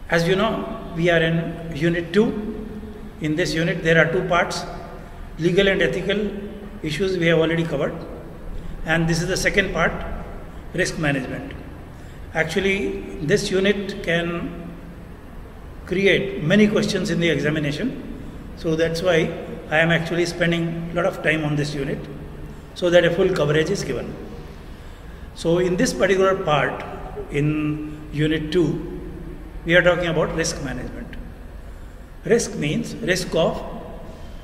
As you know, we are in Unit 2. In this unit, there are two parts. Legal and ethical issues we have already covered. And this is the second part, risk management. Actually, this unit can create many questions in the examination. So that's why I am actually spending a lot of time on this unit so that a full coverage is given. So in this particular part, in Unit 2, we are talking about risk management. Risk means risk of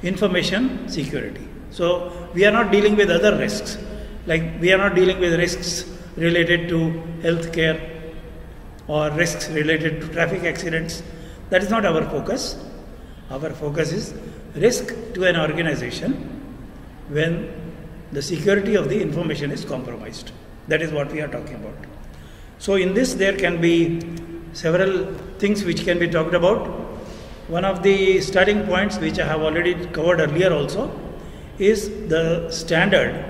information security. So we are not dealing with other risks. Like we are not dealing with risks related to healthcare or risks related to traffic accidents. That is not our focus. Our focus is risk to an organization when the security of the information is compromised. That is what we are talking about. So in this there can be several things which can be talked about. One of the starting points which I have already covered earlier also is the standard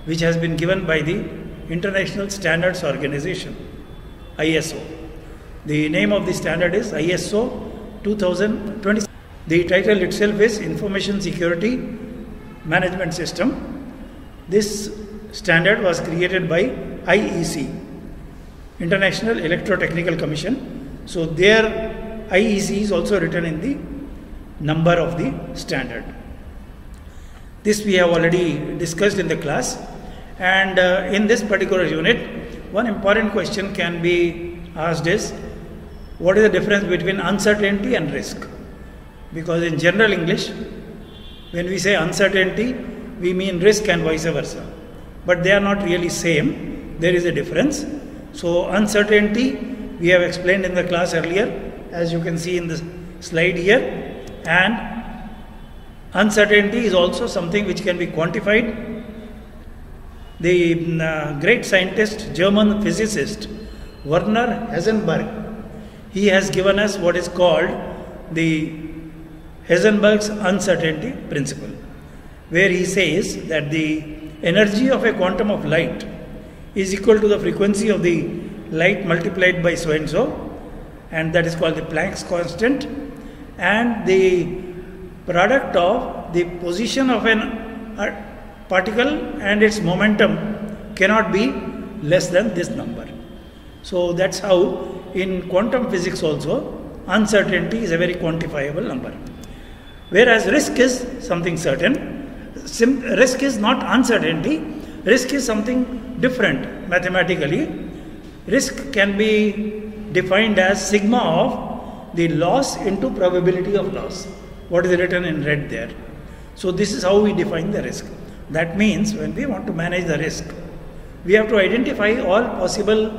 which has been given by the International Standards Organization, ISO. The name of the standard is ISO 2020. The title itself is Information Security Management System. This standard was created by IEC, International Electrotechnical Commission. So their IEC is also written in the number of the standard. This we have already discussed in the class, and in this particular unit, one important question can be asked is, what is the difference between uncertainty and risk? Because in general English, when we say uncertainty, we mean risk and vice versa. But they are not really same. There is a difference. So uncertainty we have explained in the class earlier, as you can see in the slide here, and uncertainty is also something which can be quantified. The great scientist, German physicist Werner Heisenberg, he has given us what is called the Heisenberg's uncertainty principle, where he says that the energy of a quantum of light is equal to the frequency of the light multiplied by so and so, and that is called the Planck's constant, and the product of the position of a particle and its momentum cannot be less than this number. So that's how in quantum physics also uncertainty is a very quantifiable number. Whereas risk is something certain. Risk is not uncertainty. Risk is something different mathematically. Risk can be defined as sigma of the loss into probability of loss. What is written in red there. So this is how we define the risk. That means when we want to manage the risk, we have to identify all possible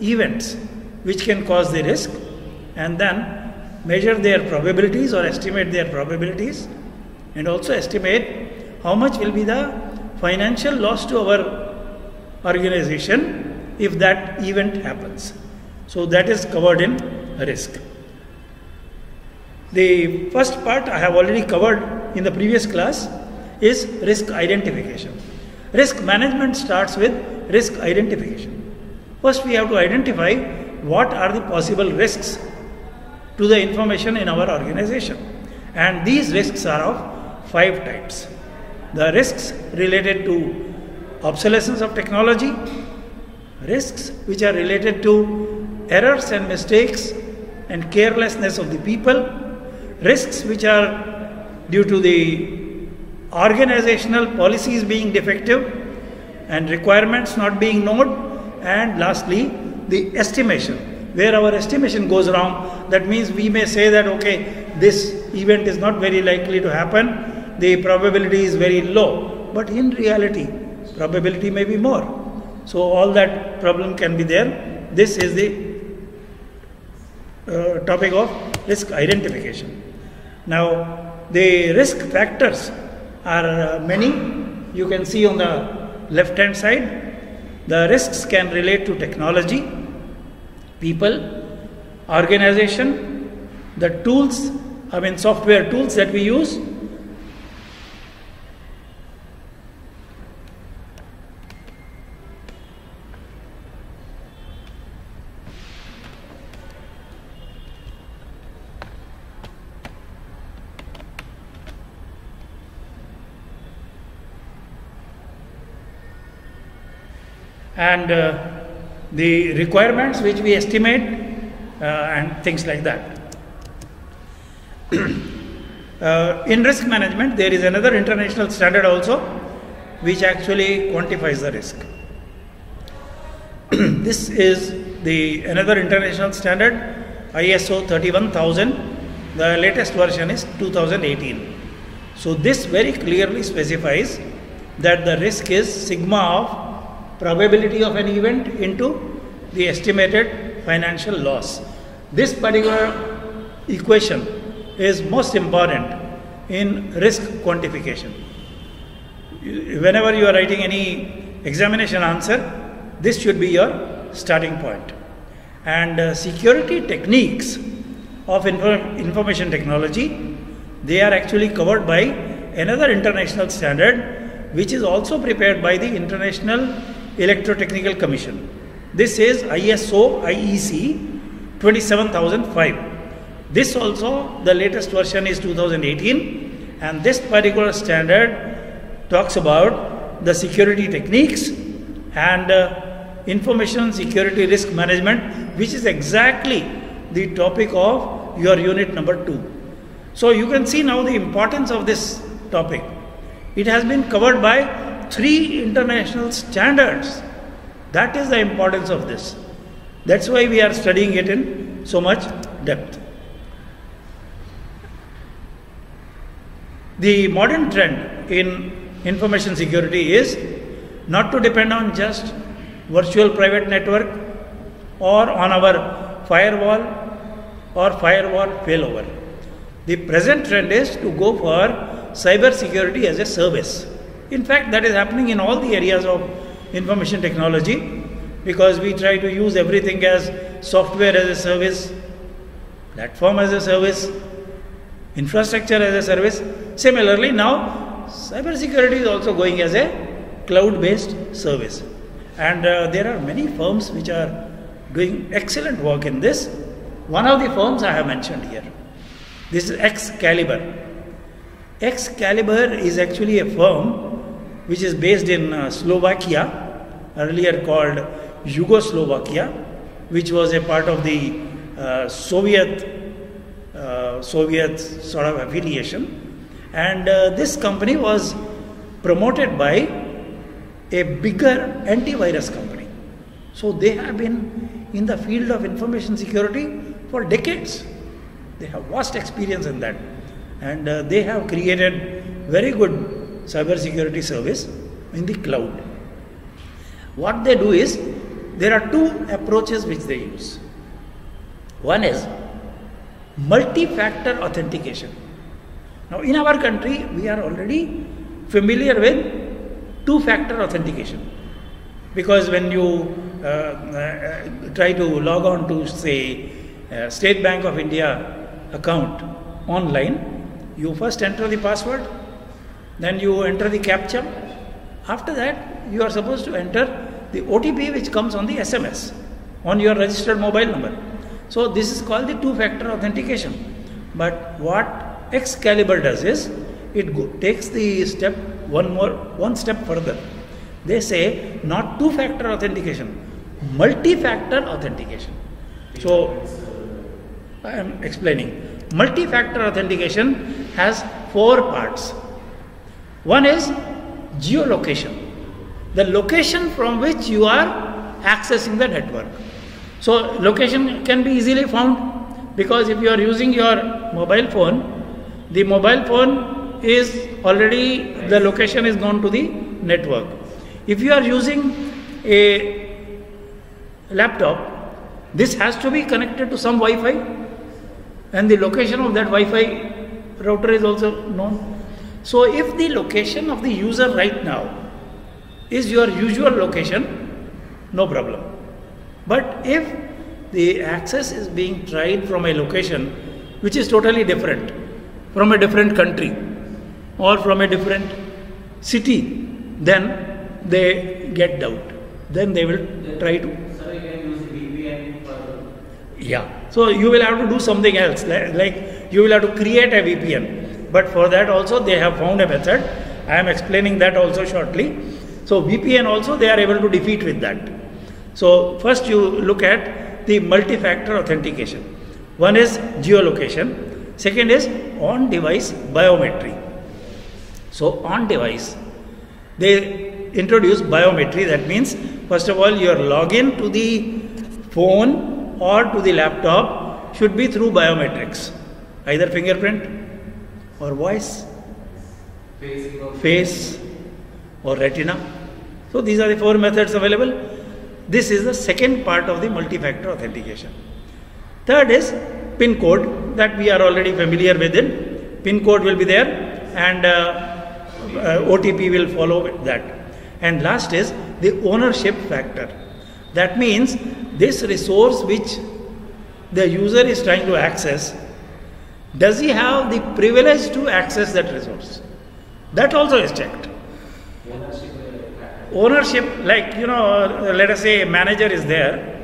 events which can cause the risk and then measure their probabilities or estimate their probabilities, and also estimate how much will be the financial loss to our organization if that event happens. So that is covered in risk. The first part I have already covered in the previous class is risk identification. Risk management starts with risk identification. First we have to identify what are the possible risks to the information in our organization, and these risks are of 5 types. The risks related to obsolescence of technology, risks which are related to errors and mistakes and carelessness of the people, risks which are due to the organizational policies being defective and requirements not being known, and lastly the estimation, where our estimation goes wrong. That means we may say that okay, this event is not very likely to happen, the probability is very low, but in reality probability may be more. So all that problem can be there. This is the topic of risk identification. Now the risk factors are many. You can see on the left hand side, the risks can relate to technology, people, organization, the tools, software tools that we use, and the requirements which we estimate and things like that. In risk management, there is another international standard also which actually quantifies the risk. This is another international standard, ISO 31000. The latest version is 2018. So this very clearly specifies that the risk is sigma of probability of an event into the estimated financial loss. This particular equation is most important in risk quantification. Whenever you are writing any examination answer, this should be your starting point. And security techniques of information technology, they are actually covered by another international standard which is also prepared by the International Electrotechnical Commission. This is ISO IEC 27005. This also, the latest version is 2018, and this particular standard talks about the security techniques and information security risk management, which is exactly the topic of your unit number 2. So you can see now the importance of this topic. It has been covered by 3 international standards. That is the importance of this. That's why we are studying it in so much depth. The modern trend in information security is not to depend on just virtual private network or on our firewall or firewall failover. The present trend is to go for cyber security as a service. In fact, that is happening in all the areas of information technology, because we try to use everything as software as a service, platform as a service, infrastructure as a service. Similarly, now cyber security is also going as a cloud-based service. And there are many firms which are doing excellent work in this. One of the firms I have mentioned here. This is Excalibur. Excalibur is actually a firm which is based in Slovakia, earlier called Yugoslovakia, which was a part of the Soviet sort of affiliation. And this company was promoted by a bigger antivirus company. So they have been in the field of information security for decades. They have vast experience in that, and they have created very good cyber security service in the cloud. What they do is, there are 2 approaches which they use. One is multi-factor authentication. Now in our country, we are already familiar with 2-factor authentication, because when you try to log on to, say, State Bank of India account online, you first enter the password, then you enter the CAPTCHA. After that, you are supposed to enter the OTP which comes on the SMS on your registered mobile number. So this is called the 2-factor authentication. But what Excalibur does is, it takes the step one step further. They say not 2-factor authentication, multi-factor authentication. So I am explaining. Multi-factor authentication has 4 parts. One is geolocation, the location from which you are accessing the network. So location can be easily found, because if you are using your mobile phone, the mobile phone is already, the location is known to the network. If you are using a laptop, this has to be connected to some Wi-Fi, and the location of that Wi-Fi router is also known. So if the location of the user right now is your usual location, no problem. But if the access is being tried from a location which is totally different, from a different country or from a different city, then they get doubt. Then they will try to. So you can use VPN for. Yeah. So you will have to do something else, like you will have to create a VPN. But for that also they have found a method. I am explaining that also shortly. So VPN also they are able to defeat with that. So first you look at the multi-factor authentication. One is geolocation, second is on-device biometry. So on-device, they introduce biometry. That means first of all your login to the phone or to the laptop should be through biometrics, either fingerprint or voice, face or retina. So these are the 4 methods available. This is the second part of the multi-factor authentication. Third is PIN code, that we are already familiar with it. PIN code will be there and OTP will follow with that. And last is the ownership factor. That means this resource which the user is trying to access, does he have the privilege to access that resource? That also is checked. Ownership, like, let us say a manager is there,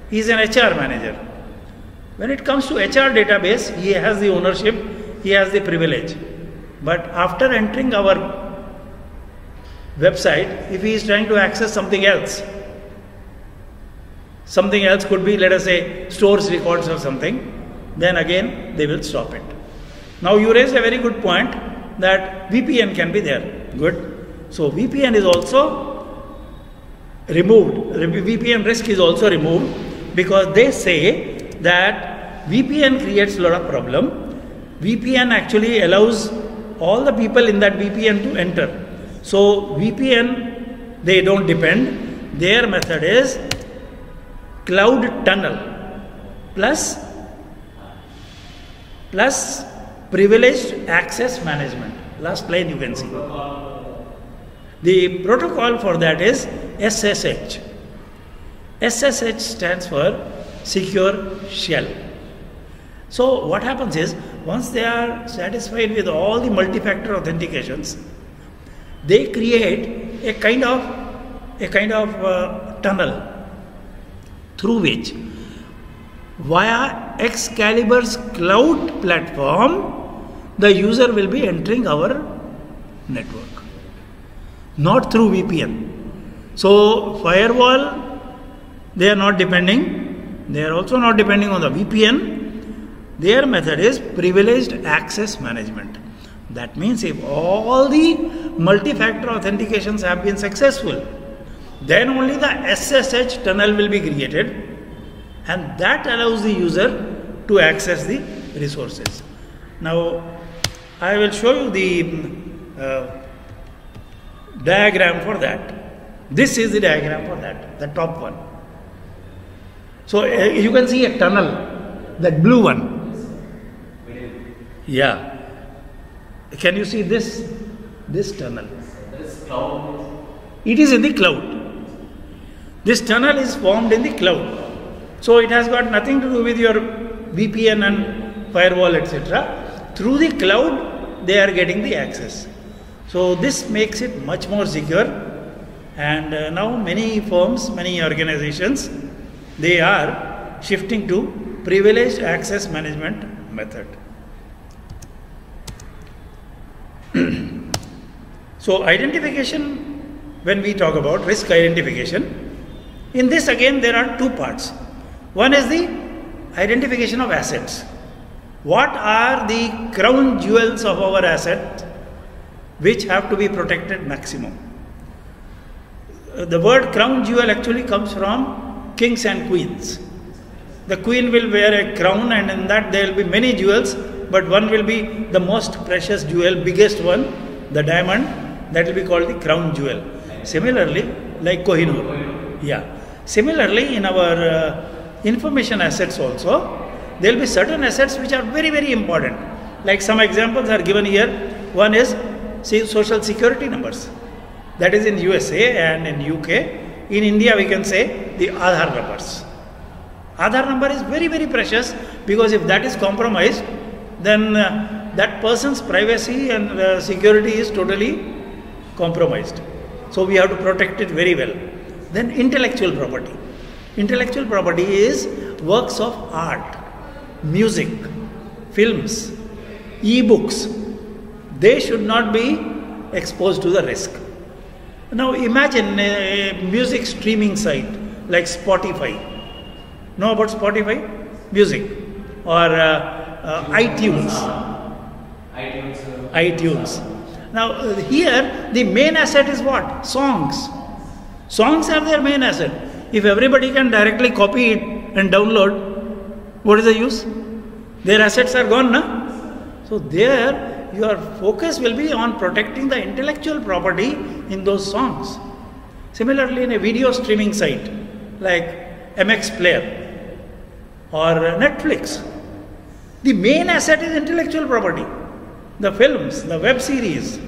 he is an HR manager. When it comes to HR database, he has the ownership, he has the privilege. But after entering our website, if he is trying to access something else could be, let us say, stores records or something, then again they will stop it. Now you raised a very good point that VPN can be there. Good. So VPN is also removed. VPN risk is also removed because they say that VPN creates a lot of problem. VPN actually allows all the people in that VPN to enter. So VPN, they don't depend. Their method is cloud tunnel plus privileged access management. Last line you can see. The protocol for that is SSH. SSH stands for Secure Shell. So what happens is, once they are satisfied with all the multi-factor authentications, they create a kind of tunnel through which, via Excalibur's cloud platform, the user will be entering our network, not through VPN. So firewall, they are not depending. They are also not depending on the VPN. Their method is privileged access management. That means if all the multi-factor authentications have been successful, then only the SSH tunnel will be created, and that allows the user to access the resources. Now I will show you the diagram for that. This is the diagram for that, the top one. So you can see a tunnel, that blue one. Yeah. Can you see this tunnel? It is in the cloud. This tunnel is formed in the cloud. So it has got nothing to do with your VPN and firewall, etc. Through the cloud, they are getting the access. So this makes it much more secure. And now many firms, many organizations, they are shifting to privileged access management method. So identification, when we talk about risk identification, in this again there are 2 parts. One is the identification of assets. What are the crown jewels of our asset which have to be protected maximum? The word crown jewel actually comes from kings and queens. The queen will wear a crown, and in that there will be many jewels, but one will be the most precious jewel, biggest one, the diamond, that will be called the crown jewel. Similarly, like Kohinoor. Yeah. Similarly, in our information assets also, there will be certain assets which are very, very important. Like some examples are given here. One is social security numbers. That is in USA and in UK. In India, we can say the Aadhaar numbers. Aadhaar number is very, very precious, because if that is compromised, then that person's privacy and security is totally compromised. So we have to protect it very well. Then intellectual property. Intellectual property is works of art, music, films, e-books. They should not be exposed to the risk. Now imagine a music streaming site like Spotify. Know about Spotify? Music. Or iTunes. iTunes. Now here the main asset is what? Songs. Songs are their main asset. If everybody can directly copy it and download, what is the use? Their assets are gone, na? So there your focus will be on protecting the intellectual property in those songs. Similarly, in a video streaming site like MX Player or Netflix, the main asset is intellectual property. The films, the web series,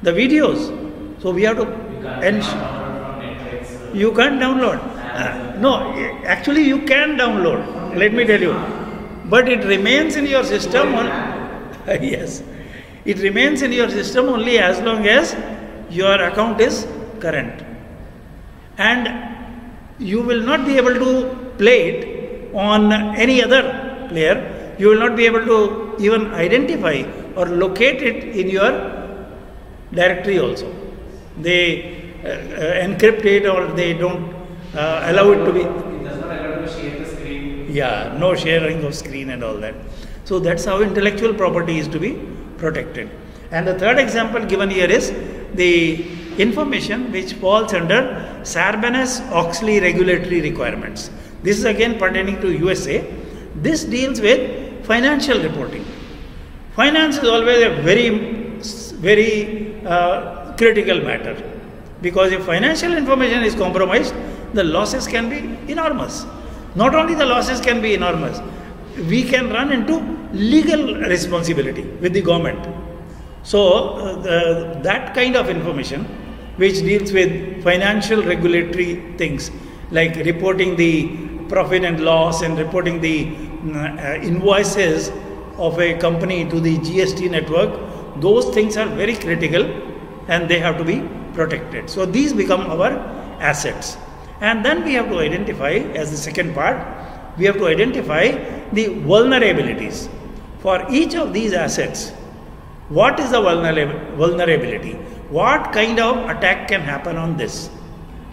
the videos. So we have to ensure. You can't download. No, actually you can download. Let me tell you. But it remains in your system. Yes. It remains in your system only as long as your account is current. And you will not be able to play it on any other player. You will not be able to even identify or locate it in your directory also. They encrypt it or they don't allow it to be. It does not allow to share the screen. Yeah, no sharing of screen and all that. So that's how intellectual property is to be protected. And the third example given here is the information which falls under Sarbanes-Oxley regulatory requirements. This is again pertaining to USA. This deals with financial reporting. Finance is always a very critical matter, because if financial information is compromised, the losses can be enormous. Not only the losses can be enormous, we can run into legal responsibility with the government. So that kind of information which deals with financial regulatory things like reporting the profit and loss and reporting the invoices of a company to the GST network, those things are very critical and they have to be protected. So these become our assets. And then we have to identify, as the second part, we have to identify the vulnerabilities. For each of these assets, what is the vulnerability? What kind of attack can happen on this?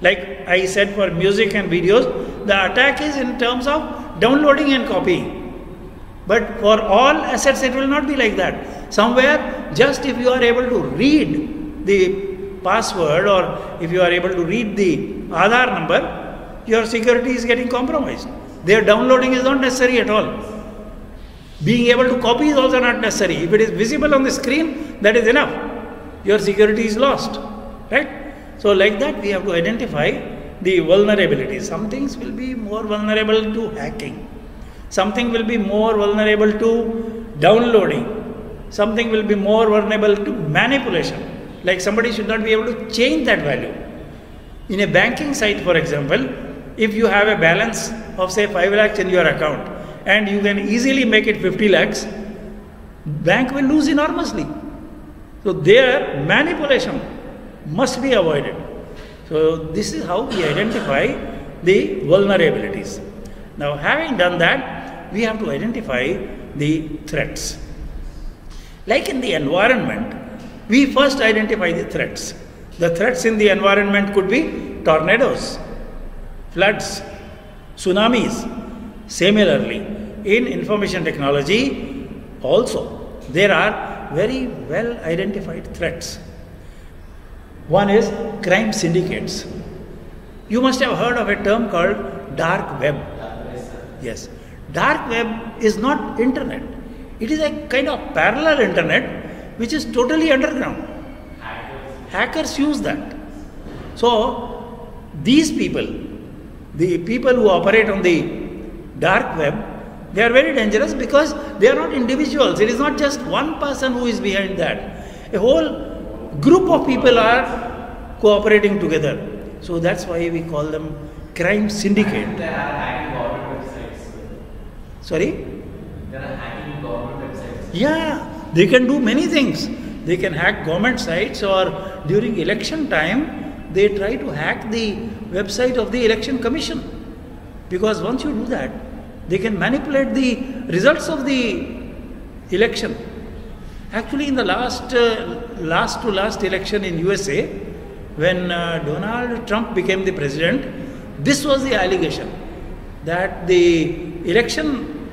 Like I said, for music and videos, the attack is in terms of downloading and copying. But for all assets, it will not be like that. Somewhere, just if you are able to read the password or if you are able to read the Aadhaar number, your security is getting compromised. Their downloading is not necessary at all. Being able to copy is also not necessary. If it is visible on the screen, that is enough. Your security is lost. Right? So like that, we have to identify the vulnerabilities. Some things will be more vulnerable to hacking. Something will be more vulnerable to downloading. Something will be more vulnerable to manipulation. Like somebody should not be able to change that value. In a banking site, for example, if you have a balance of say 5 lakhs in your account and you can easily make it 50 lakhs, bank will lose enormously. So there, manipulation must be avoided. So this is how we identify the vulnerabilities. Now having done that, we have to identify the threats. Like in the environment, we first identify the threats. The threats in the environment could be tornadoes, floods, tsunamis. Similarly, in information technology also, there are very well identified threats. One is crime syndicates. You must have heard of a term called dark web. Yes. Dark web is not internet. It is a kind of parallel internet which is totally underground. Hackers use that. So these people, the people who operate on the dark web, they are very dangerous because they are not individuals. It is not just one person who is behind that. A whole group of people are cooperating together. So that's why we call them crime syndicate. There are hacking government websites. Sorry? There are hacking government websites. Yeah, they can do many things. They can hack government sites, or during election time, they try to hack the website of the election commission. Because once you do that, they can manipulate the results of the election. Actually, in the last to last election in USA, when Donald Trump became the president, this was the allegation that the election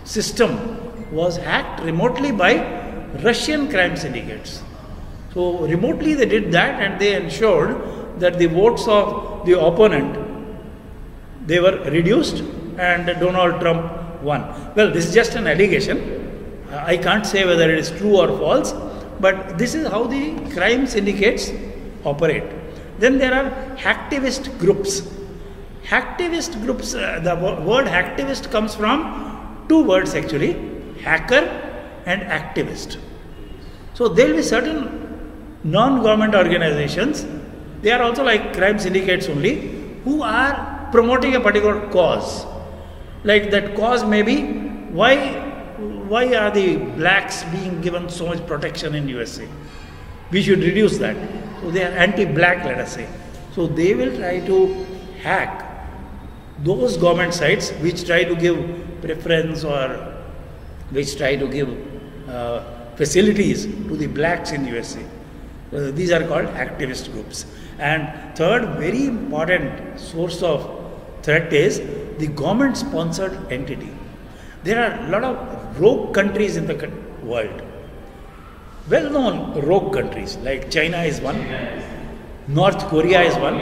system was hacked remotely by Russian crime syndicates. So remotely they did that, and they ensured that the votes of the opponent, they were reduced and Donald Trump won. Well, this is just an allegation. I can't say whether it is true or false, but this is how the crime syndicates operate. Then there are hacktivist groups. Hacktivist groups, the word hacktivist comes from two words actually, hacker and activist. So there will be certain non-government organizations, they are also like crime syndicates only, who are promoting a particular cause. Like that cause may be, why are the blacks being given so much protection in USA? We should reduce that. So they are anti-black, let us say. So they will try to hack those government sites which try to give preference or which try to give facilities to the blacks in USA. These are called activist groups. And third very important source of threat is the government sponsored entity. There are a lot of rogue countries in the world. Well known rogue countries like China is one, North Korea is one,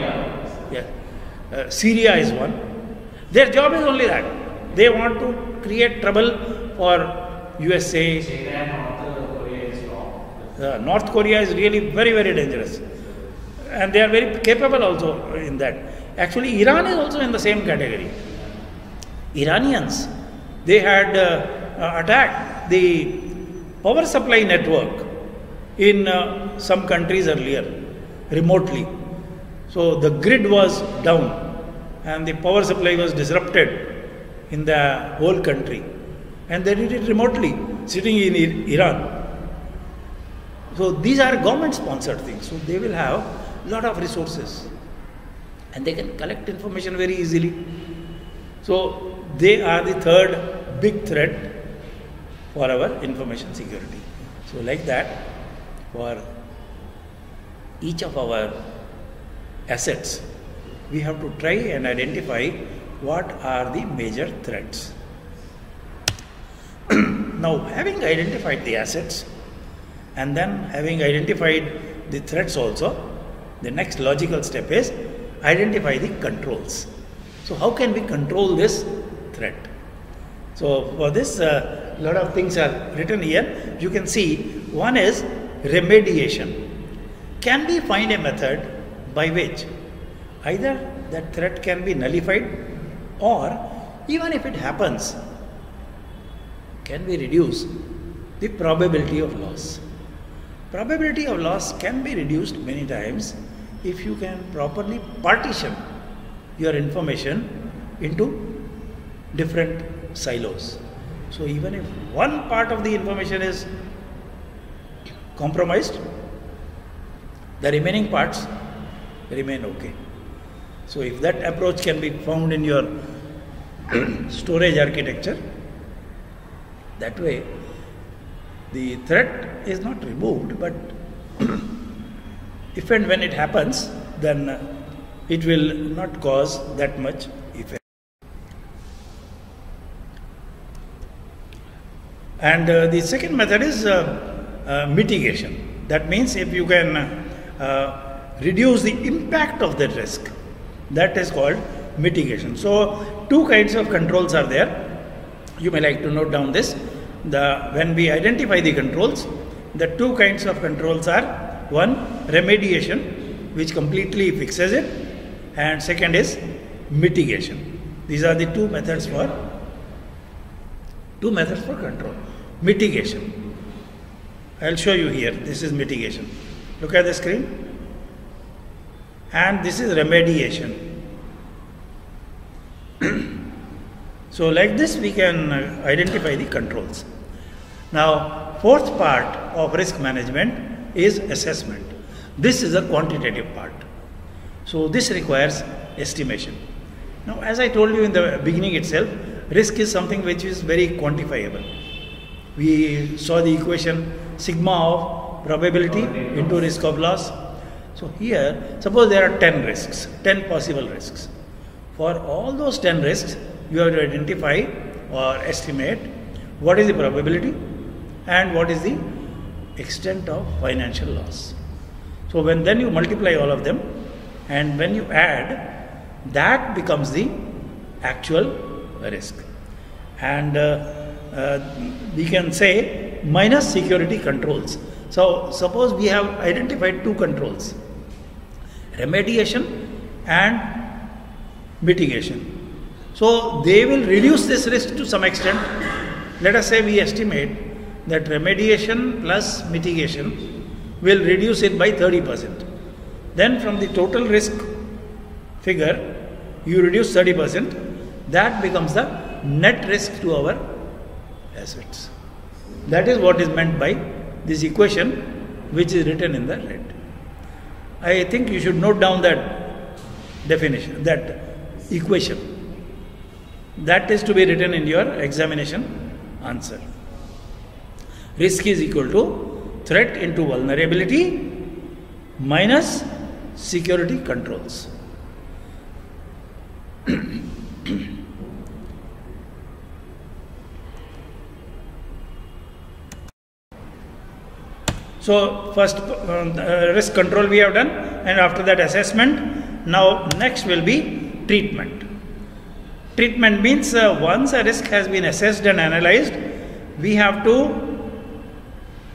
Syria is one. Their job is only that. They want to create trouble for USA. China and North Korea is wrong. North Korea is really very, very dangerous. And they are very capable also in that. Actually, Iran is also in the same category. Iranians, they had attacked the power supply network in some countries earlier, remotely. So the grid was down and the power supply was disrupted in the whole country. And they did it remotely, sitting in Iran. So these are government sponsored things. So they will have a lot of resources and they can collect information very easily. So they are the third big threat for our information security. So like that, for each of our assets, we have to try and identify what are the major threats. Now, having identified the assets and then having identified the threats also, the next logical step is identify the controls. So how can we control this threat? So for this, a lot of things are written here. You can see one is remediation. Can we find a method by which either that threat can be nullified, or even if it happens, can we reduce the probability of loss? Probability of loss can be reduced many times if you can properly partition your information into different silos. So even if one part of the information is compromised, the remaining parts remain okay. So if that approach can be found in your storage architecture, that way the threat is not removed, but if and when it happens, then it will not cause that much effect. And the second method is mitigation. That means if you can reduce the impact of that risk, that is called mitigation. So two kinds of controls are there. You may like to note down this. When we identify the controls, the two kinds of controls are, one, remediation, which completely fixes it, and second is mitigation. These are the two methods for control. Mitigation. I'll show you here. This is mitigation. Look at the screen. And this is remediation. So like this we can identify the controls. Now, fourth part of risk management is assessment. This is a quantitative part. So this requires estimation. Now, as I told you in the beginning itself, risk is something which is very quantifiable. We saw the equation sigma of probability into risk of loss. So here, suppose there are 10 risks, 10 possible risks. For all those 10 risks, you have to identify or estimate what is the probability and what is the extent of financial loss. So when then you multiply all of them, and when you add, that becomes the actual risk. And we can say minus security controls. So suppose we have identified two controls, remediation and mitigation. So they will reduce this risk to some extent. Let us say we estimate that remediation plus mitigation will reduce it by 30%. Then from the total risk figure, you reduce 30%, that becomes the net risk to our assets. That is what is meant by this equation, which is written in the red. I think you should note down that definition, that equation. That is to be written in your examination answer. Risk is equal to threat into vulnerability minus security controls. So first risk control we have done, and after that assessment. Now next will be treatment. Treatment means once a risk has been assessed and analyzed, we have to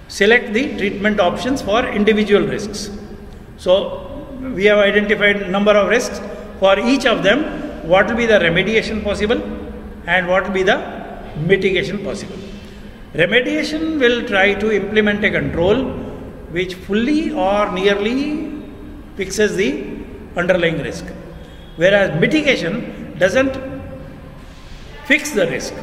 select the treatment options for individual risks. So we have identified number of risks. For each of them, what will be the remediation possible and what will be the mitigation possible. Remediation will try to implement a control which fully or nearly fixes the underlying risk, whereas mitigation doesn't fix the risk.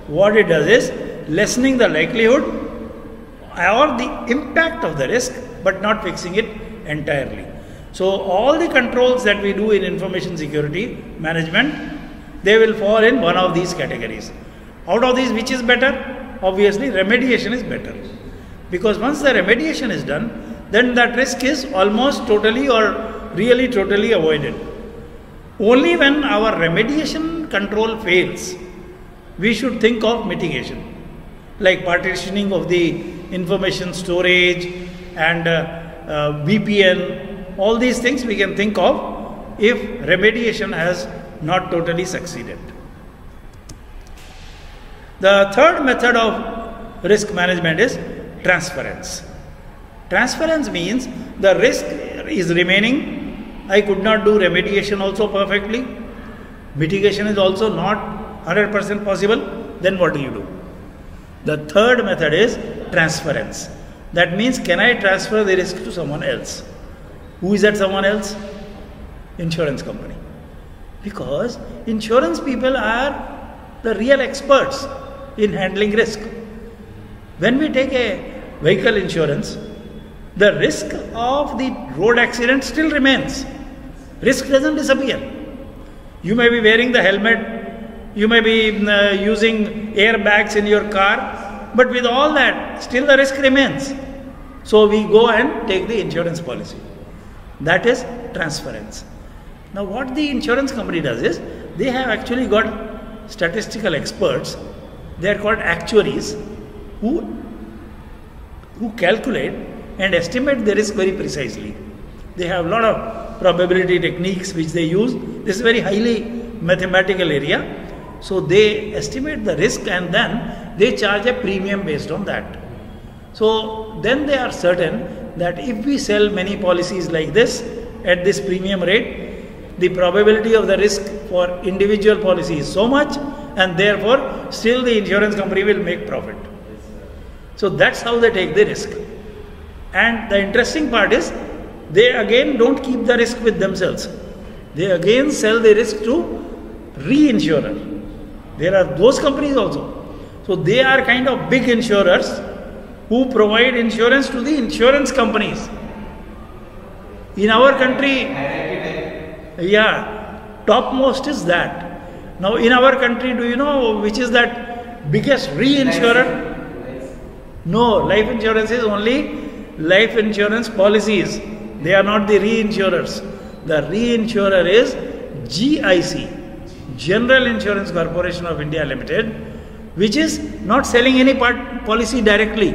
What it does is lessening the likelihood or the impact of the risk, but not fixing it entirely. So all the controls that we do in information security management, they will fall in one of these categories. Out of these, which is better? Obviously remediation is better, because once the remediation is done, then that risk is almost totally or really totally avoided. Only when our remediation control fails, we should think of mitigation, like partitioning of the information storage and VPN. All these things we can think of if remediation has not totally succeeded. The third method of risk management is transference. Transference means the risk is remaining. I could not do remediation also perfectly. Mitigation is also not 100% possible. Then what do? The third method is transference. That means, can I transfer the risk to someone else? Who is that someone else? Insurance company. Because insurance people are the real experts in handling risk. When we take a vehicle insurance, the risk of the road accident still remains. Risk doesn't disappear. You may be wearing the helmet, you may be using airbags in your car, but with all that, still the risk remains. So we go and take the insurance policy. That is transference. Now what the insurance company does is, they have actually got statistical experts. They are called actuaries who calculate and estimate the risk very precisely. They have a lot of probability techniques which they use. This is a very highly mathematical area. So they estimate the risk and then they charge a premium based on that. So then they are certain that if we sell many policies like this at this premium rate, the probability of the risk for individual policy is so much, and therefore still the insurance company will make profit. So that's how they take the risk. And the interesting part is, they again don't keep the risk with themselves. They again sell the risk to reinsurer. There are those companies also. So they are kind of big insurers who provide insurance to the insurance companies. In our country, topmost is that. Now in our country, do you know which is that biggest reinsurer? No, life insurance is only life insurance policies. They are not the reinsurers. The reinsurer is GIC, General Insurance Corporation of India Limited, which is not selling any policy directly.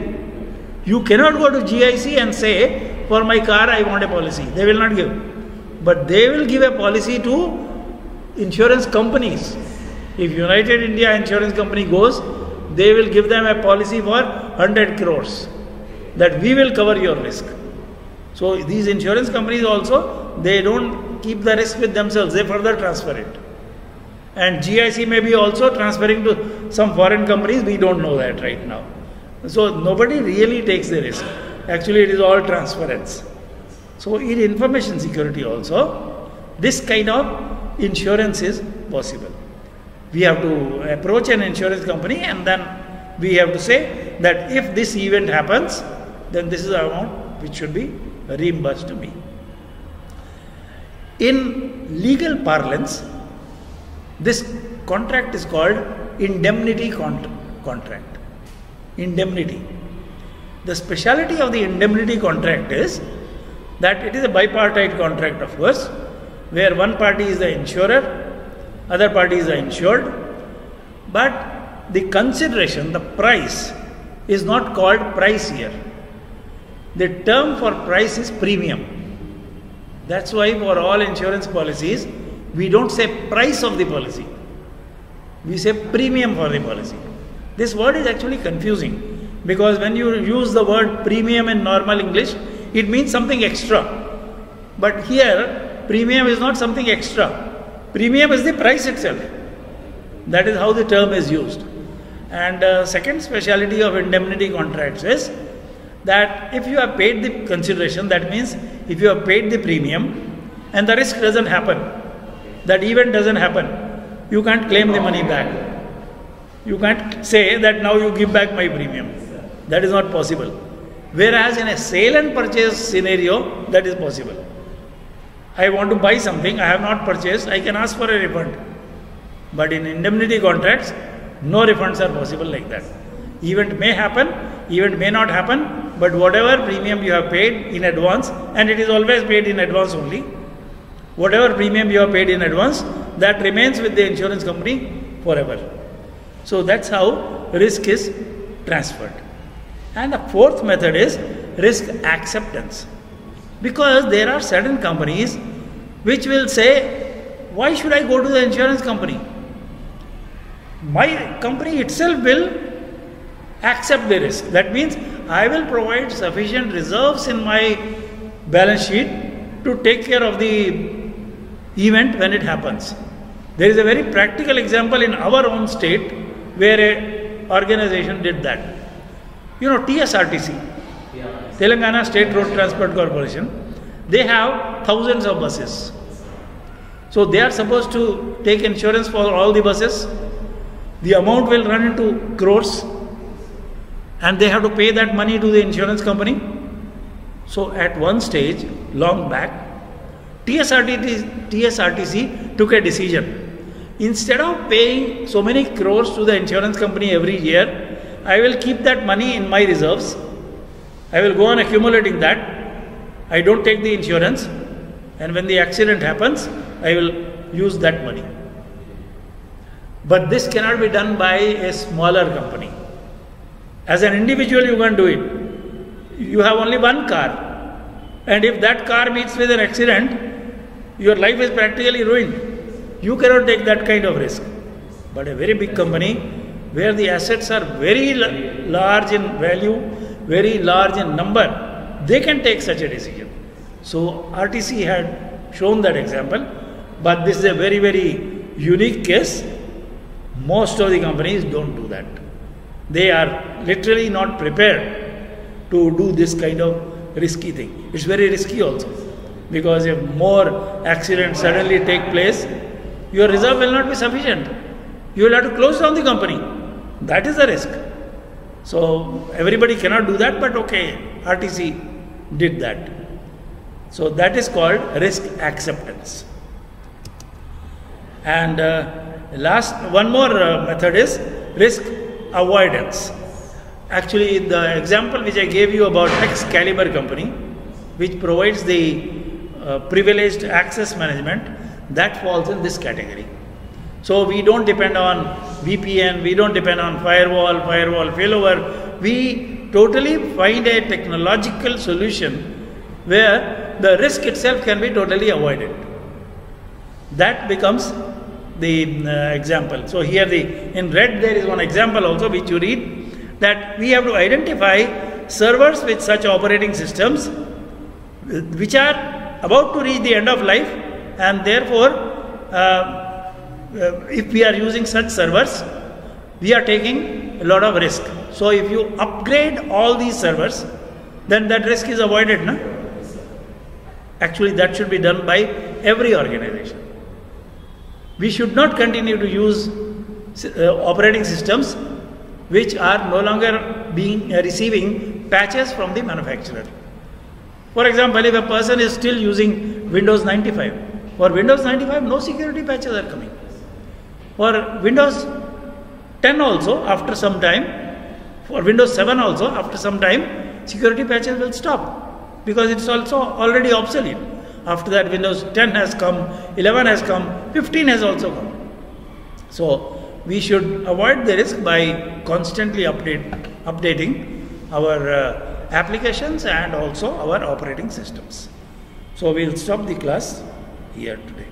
You cannot go to GIC and say, for my car I want a policy. They will not give. But they will give a policy to insurance companies. If United India Insurance Company goes, they will give them a policy for 100 crores that we will cover your risk. So these insurance companies also, they don't keep the risk with themselves, they further transfer it. And GIC may be also transferring to some foreign companies, we don't know that right now. So nobody really takes the risk. Actually, it is all transference. So in information security also, this kind of insurance is possible. We have to approach an insurance company and then we have to say that if this event happens, then this is the amount which should be reimbursed to me. In legal parlance, this contract is called indemnity contract. Indemnity. The speciality of the indemnity contract is that it is a bipartite contract, of course, where one party is the insurer, other party is the insured, but the consideration, the price, is not called price here. The term for price is premium. That's why for all insurance policies, we don't say price of the policy. We say premium for the policy. This word is actually confusing because when you use the word premium in normal English, it means something extra. But here, premium is not something extra. Premium is the price itself. That is how the term is used. And second speciality of indemnity contracts is that if you have paid the consideration, that means if you have paid the premium and the risk doesn't happen, that event doesn't happen, you can't claim the money back. You can't say that now you give back my premium. That is not possible. Whereas in a sale and purchase scenario, that is possible. I want to buy something, I have not purchased, I can ask for a refund. But in indemnity contracts, no refunds are possible like that. Event may happen, event may not happen, but whatever premium you have paid in advance, and it is always paid in advance only, whatever premium you have paid in advance, that remains with the insurance company forever. So that's how risk is transferred. And the fourth method is risk acceptance. Because there are certain companies which will say, why should I go to the insurance company? My company itself will accept the risk. That means I will provide sufficient reserves in my balance sheet to take care of the event when it happens. There is a very practical example in our own state where an organization did that. You know, TSRTC, Telangana State Road Transport Corporation, they have thousands of buses. So they are supposed to take insurance for all the buses. The amount will run into crores and they have to pay that money to the insurance company. So at one stage, long back, TSRTC took a decision. Instead of paying so many crores to the insurance company every year, I will keep that money in my reserves. I will go on accumulating that. I don't take the insurance, and when the accident happens, I will use that money. But this cannot be done by a smaller company. As an individual, you can't do it. You have only one car, and if that car meets with an accident, your life is practically ruined. You cannot take that kind of risk. But a very big company, where the assets are very large in value, very large in number, they can take such a decision. So RTC had shown that example, but this is a very, very unique case. Most of the companies don't do that. They are literally not prepared to do this kind of risky thing. It's very risky also, because if more accidents suddenly take place, your reserve will not be sufficient. You will have to close down the company. That is the risk. So everybody cannot do that, but okay, RTC did that. So that is called risk acceptance. And one more method is risk avoidance. Actually, the example which I gave you about Excalibur company, which provides the privileged access management, that falls in this category. So we don't depend on VPN, we don't depend on firewall failover. We totally find a technological solution where the risk itself can be totally avoided. That becomes the example. So here in red there is one example also which you read, that we have to identify servers with such operating systems which are about to reach the end of life, and therefore if we are using such servers, we are taking a lot of risk. So if you upgrade all these servers, then that risk is avoided, no? Actually, that should be done by every organization. We should not continue to use operating systems which are no longer receiving patches from the manufacturer. For example, if a person is still using Windows 95, for Windows 95 no security patches are coming. For Windows 10 also, after some time, for Windows 7 also, after some time, security patches will stop because it's also already obsolete. After that, Windows 10 has come, 11 has come, 15 has also come. So we should avoid the risk by constantly updating our applications and also our operating systems. So we'll stop the class here today.